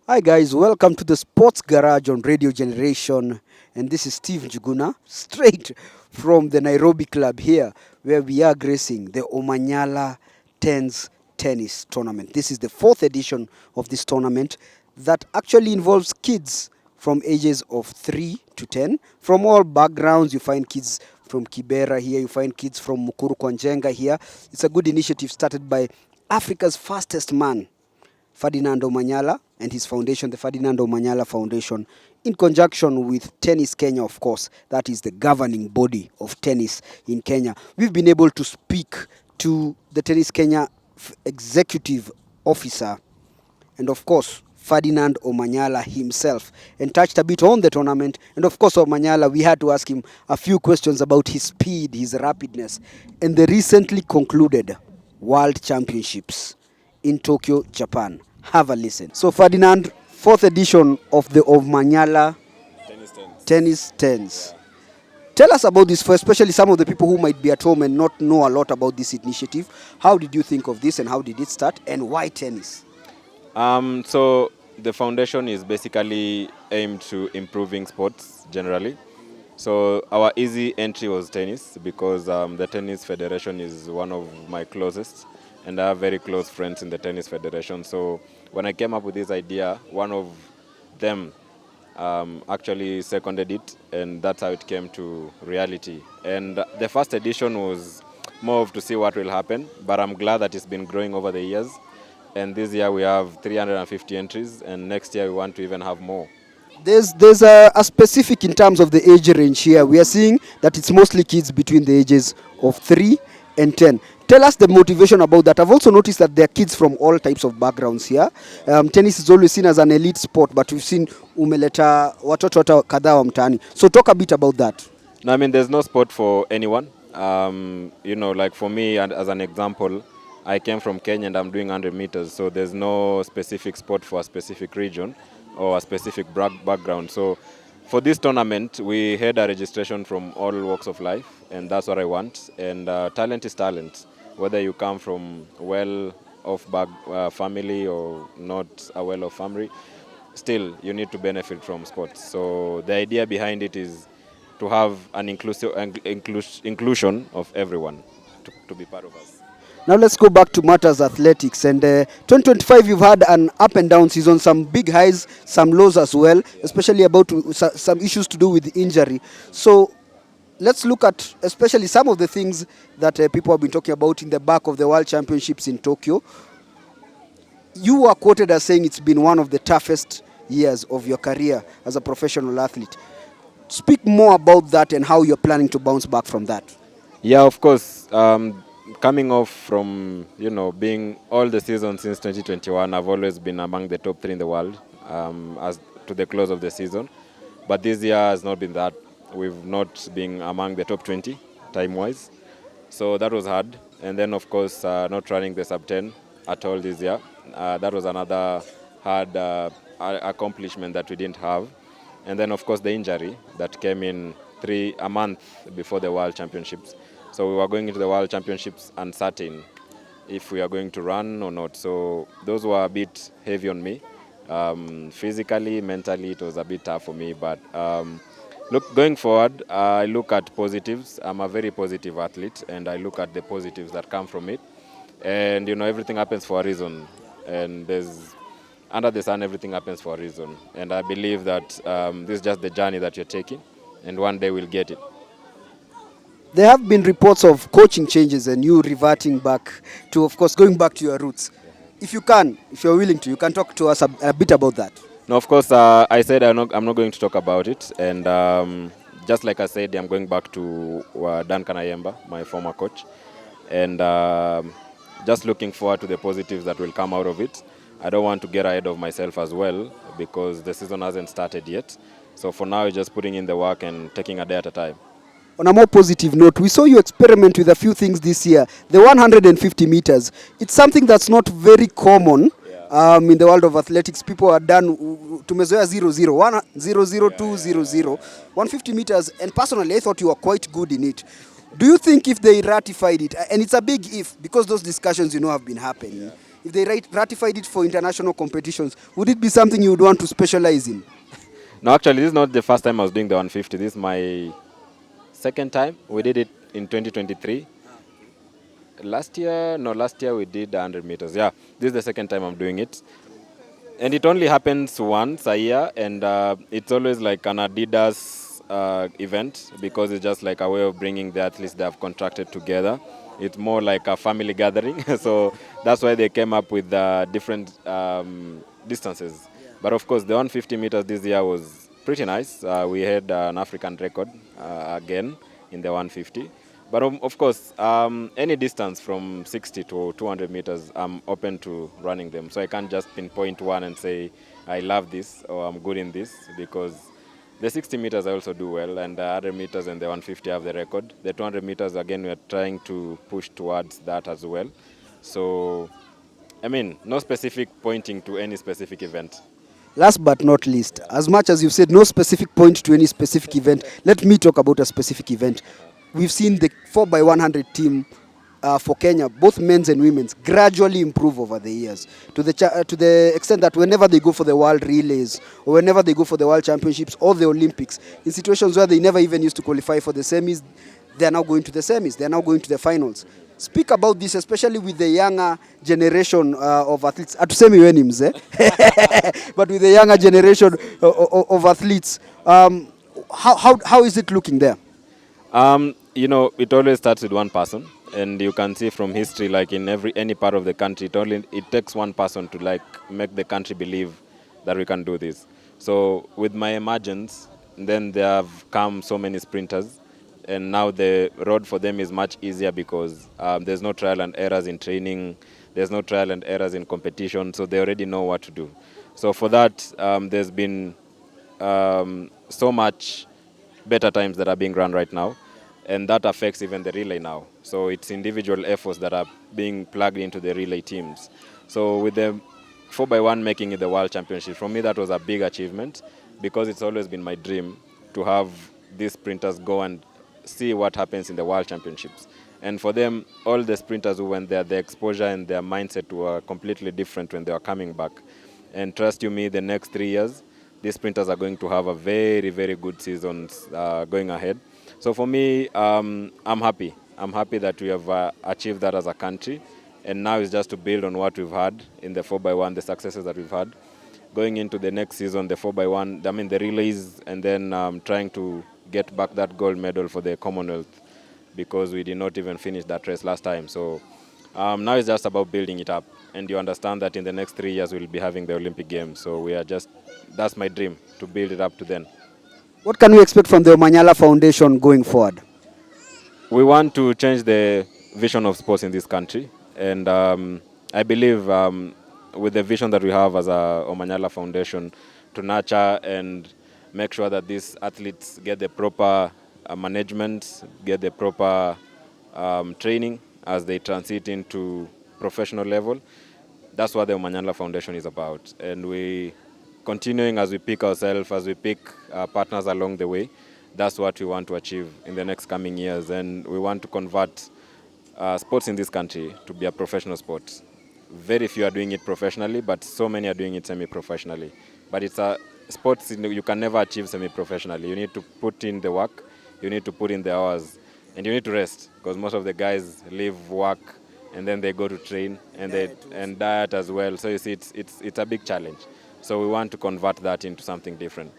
Hi guys, welcome to the Sports Garage on Radio Generation, and this is Steve Njuguna, straight from the Nairobi club here, where we are gracing the Omanyala Tens Tennis Tournament. This is the fourth edition of this tournament that actually involves kids from ages of 3 to 10. From all backgrounds, you find kids from Kibera here, you find kids from Mukuru Kwanjenga here. It's a good initiative started by Africa's fastest man, Ferdinand Omanyala, and his foundation, the Ferdinand Omanyala Foundation, in conjunction with Tennis Kenya, of course. That is the governing body of tennis in Kenya. We've been able to speak to the Tennis Kenya executive officer and, of course, Ferdinand Omanyala himself, and touched a bit on the tournament. And of course, Omanyala, we had to ask him a few questions about his speed, his rapidness, and the recently concluded World Championships in Tokyo, Japan. Have a listen. So Ferdinand, fourth edition of the Omanyala Tennis Tens. Yeah. Tell us about this, for especially some of the people who might be at home and not know a lot about this initiative. How did you think of this and how did it start, and why tennis? So the foundation is basically aimed to improving sports generally. So our easy entry was tennis because the tennis federation is one of my closest, and I have very close friends in the tennis federation. So when I came up with this idea, one of them actually seconded it, and that's how it came to reality. And the first edition was more of to see what will happen, but I'm glad that it's been growing over the years. And this year we have 350 entries, and next year we want to even have more. There's a specific in terms of the age range here. We are seeing that it's mostly kids between the ages of 3 and 10. Tell us the motivation about that. I've also noticed that there are kids from all types of backgrounds here. Tennis is always seen as an elite sport, but we've seen umeleta watoto kadhaa wa mtaani. So talk a bit about that. No, I mean, there's no sport for anyone. Like for me, and as an example, I came from Kenya and I'm doing 100 meters. So there's no specific sport for a specific region or a specific background. So for this tournament, we had a registration from all walks of life, and that's what I want. And talent is talent. Whether you come from well-off family or not a well-off family, still you need to benefit from sports. So the idea behind it is to have an inclusion of everyone to be part of us. Now let's go back to matters athletics. And 2025, you've had an up and down season, some big highs, some lows as well, especially about some issues to do with injury. So let's look at especially some of the things that people have been talking about in the back of the World Championships in Tokyo. You were quoted as saying it's been one of the toughest years of your career as a professional athlete. Speak more about that and how you're planning to bounce back from that. Yeah, of course. Coming off from, being all the seasons since 2021, I've always been among the top 3 in the world as to the close of the season. But this year has not been that. We've not been among the top 20 time-wise. So that was hard. And then, of course, not running the sub-10 at all this year. That was another hard accomplishment that we didn't have. And then, of course, the injury that came in a month before the World Championships. So we were going into the World Championships uncertain if we are going to run or not. So those were a bit heavy on me. Physically, mentally, it was a bit tough for me. But going forward, I look at positives. I'm a very positive athlete, and I look at the positives that come from it. And, everything happens for a reason. And under the sun, everything happens for a reason. And I believe that this is just the journey that you're taking, and one day we'll get it. There have been reports of coaching changes and you reverting back to, of course, going back to your roots. If you're willing to, you can talk to us a bit about that. No, of course, I said I'm not going to talk about it. And just like I said, I'm going back to Dan Kanayemba, my former coach. And just looking forward to the positives that will come out of it. I don't want to get ahead of myself as well because the season hasn't started yet. So for now, just putting in the work and taking a day at a time. On a more positive note, we saw you experiment with a few things this year. The 150 meters. It's something that's not very common in the world of athletics. People are done tumezoea 0-0, 1-0-0, 2-0-0, 150 meters. And personally, I thought you were quite good in it. Do you think if they ratified it, and it's a big if, because those discussions, have been happening, if they ratified it for international competitions, would it be something you would want to specialize in? No, actually, this is not the first time I was doing the 150. This is my second time. We did it in 2023. Last year we did 100 meters. Yeah, this is the second time I'm doing it. And it only happens once a year, and it's always like an Adidas event because it's just like a way of bringing the athletes that have contracted together. It's more like a family gathering, so that's why they came up with different distances. But of course, the 150 meters this year was pretty nice. We had an African record again in the 150. But of course, any distance from 60 to 200 meters, I'm open to running them. So I can't just pinpoint one and say, I love this or I'm good in this, because the 60 meters I also do well, and the 100 meters and the 150 have the record. The 200 meters, again, we are trying to push towards that as well. So, I mean, no specific pointing to any specific event. Last but not least, as much as you've said no specific point to any specific event, let me talk about a specific event. We've seen the 4x100 team for Kenya, both men's and women's, gradually improve over the years to the extent that whenever they go for the world relays or whenever they go for the world championships or the Olympics, in situations where they never even used to qualify for the semis, they are now going to the semis, they are now going to the finals. Speak about this, especially with the younger generation of athletes. Atusemi wenims, but with the younger generation of athletes, how is it looking there? It always starts with one person, and you can see from history, like in any part of the country, it takes one person to like make the country believe that we can do this. So with my emergence, then there have come so many sprinters, and now the road for them is much easier because there's no trial and errors in training, there's no trial and errors in competition, so they already know what to do. So for that, there's been so much better times that are being run right now, and that affects even the relay now. So it's individual efforts that are being plugged into the relay teams. So with the 4x1 making it the World Championship, for me that was a big achievement, because it's always been my dream to have these sprinters go and see what happens in the World Championships. And for them, all the sprinters who went there, the exposure and their mindset were completely different when they were coming back. And trust you me, the next 3 years, these sprinters are going to have a very, very good seasons going ahead. So for me, I'm happy. I'm happy that we have achieved that as a country. And now it's just to build on what we've had in the 4x1, the successes that we've had. Going into the next season, the 4x1, I mean the relays, and then trying to get back that gold medal for the Commonwealth, because we did not even finish that race last time. So now it's just about building it up. And you understand that in the next 3 years we'll be having the Olympic Games. So that's my dream, to build it up to then. What can we expect from the Omanyala Foundation going forward? We want to change the vision of sports in this country. And I believe with the vision that we have as a Omanyala Foundation, to nurture and make sure that these athletes get the proper management, get the proper training as they transit into professional level. That's what the Omanyala Foundation is about. And we continuing as we pick ourselves, as we pick partners along the way, that's what we want to achieve in the next coming years. And we want to convert sports in this country to be a professional sport. Very few are doing it professionally, but so many are doing it semi-professionally. But it's a sports you can never achieve semi-professionally. You need to put in the work, you need to put in the hours, and you need to rest, because most of the guys leave work and then they go to train and diet as well. So you see, it's a big challenge. So we want to convert that into something different.